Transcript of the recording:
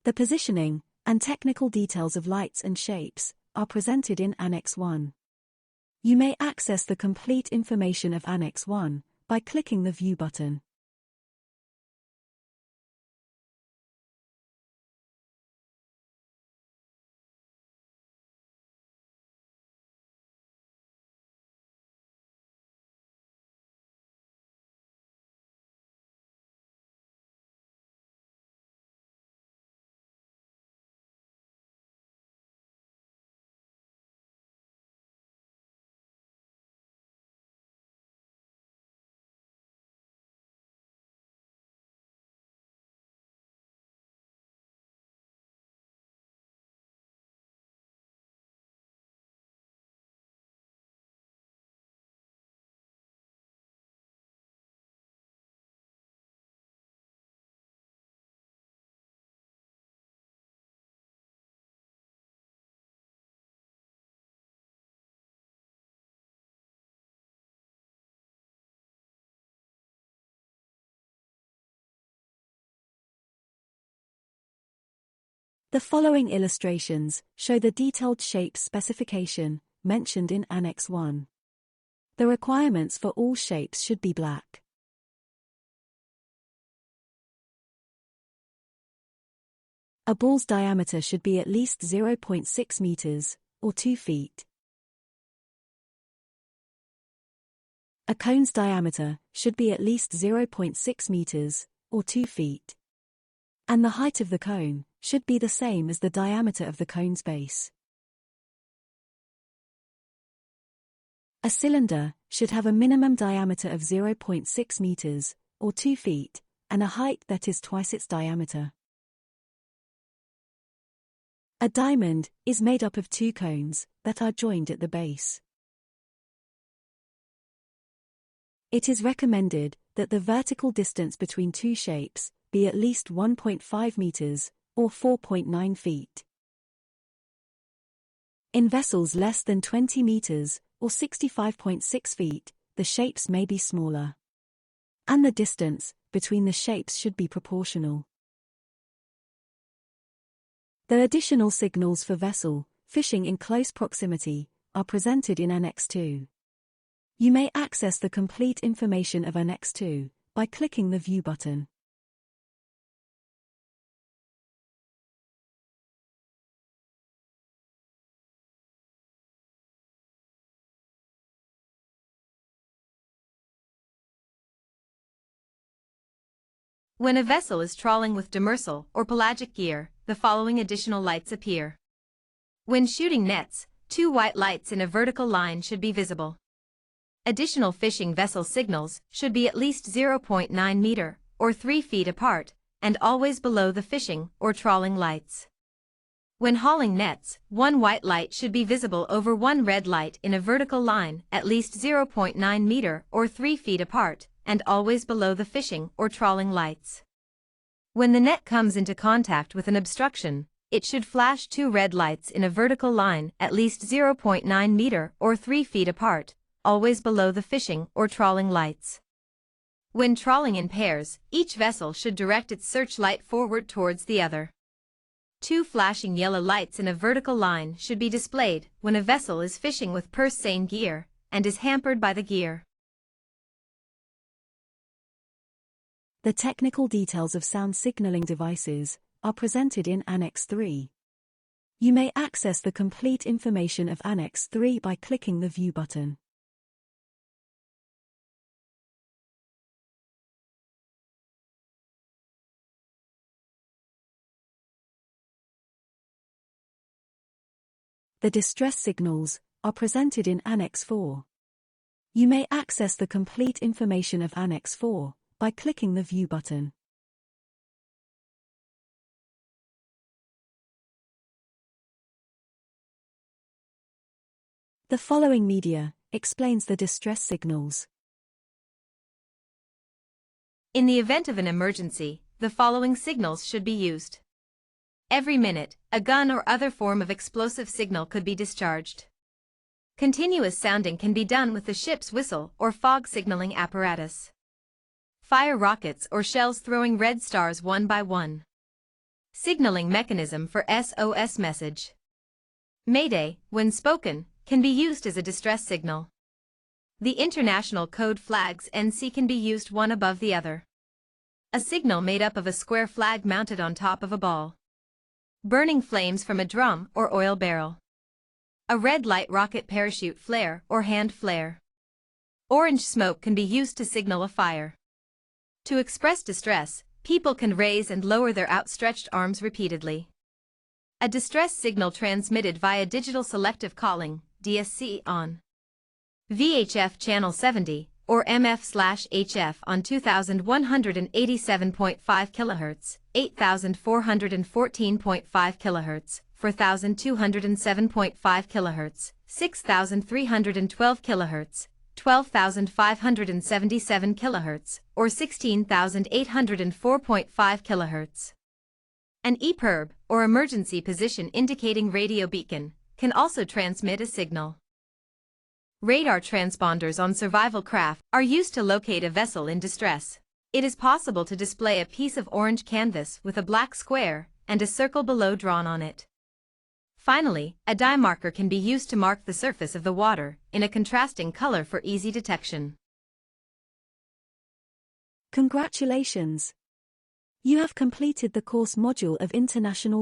The positioning and technical details of lights and shapes are presented in Annex 1. You may access the complete information of Annex 1 by clicking the View button. The following illustrations show the detailed shape specification mentioned in Annex 1. The requirements for all shapes should be black. A ball's diameter should be at least 0.6 meters, or 2 feet. A cone's diameter should be at least 0.6 meters, or 2 feet. And the height of the cone should be the same as the diameter of the cone's base. A cylinder should have a minimum diameter of 0.6 meters, or 2 feet, and a height that is twice its diameter. A diamond is made up of two cones that are joined at the base. It is recommended that the vertical distance between two shapes be at least 1.5 meters, or 4.9 feet. In vessels less than 20 meters, or 65.6 feet, the shapes may be smaller. And the distance between the shapes should be proportional. The additional signals for vessel fishing in close proximity are presented in Annex 2. You may access the complete information of Annex 2 by clicking the View button. When a vessel is trawling with demersal or pelagic gear, the following additional lights appear. When shooting nets, two white lights in a vertical line should be visible. Additional fishing vessel signals should be at least 0.9 meter, or 3 feet apart, and always below the fishing or trawling lights. When hauling nets, one white light should be visible over one red light in a vertical line at least 0.9 meter or 3 feet apart, and always below the fishing or trawling lights. When the net comes into contact with an obstruction, it should flash two red lights in a vertical line at least 0.9 meter or 3 feet apart, always below the fishing or trawling lights. When trawling in pairs, each vessel should direct its searchlight forward towards the other. Two flashing yellow lights in a vertical line should be displayed when a vessel is fishing with purse seine gear and is hampered by the gear. The technical details of sound signaling devices are presented in Annex 3. You may access the complete information of Annex 3 by clicking the View button. The distress signals are presented in Annex 4. You may access the complete information of Annex 4 by clicking the View button. The following media explains the distress signals. In the event of an emergency, the following signals should be used. Every minute, a gun or other form of explosive signal could be discharged. Continuous sounding can be done with the ship's whistle or fog signaling apparatus. Fire rockets or shells throwing red stars one by one. Signaling mechanism for SOS message. Mayday, when spoken, can be used as a distress signal. The international code flags NC can be used one above the other. A signal made up of a square flag mounted on top of a ball. Burning flames from a drum or oil barrel. A red light rocket parachute flare or hand flare. Orange smoke can be used to signal a fire. To express distress, people can raise and lower their outstretched arms repeatedly. A distress signal transmitted via digital selective calling, DSC, on VHF channel 70, or MF/HF on 2187.5 kHz, 8414.5 kHz, 4207.5 kHz, 6312 kHz, 12,577 kHz, or 16,804.5 kHz. An EPIRB, or emergency position indicating radio beacon, can also transmit a signal. Radar transponders on survival craft are used to locate a vessel in distress. It is possible to display a piece of orange canvas with a black square and a circle below drawn on it. Finally, a dye marker can be used to mark the surface of the water in a contrasting color for easy detection. Congratulations! You have completed the course module of International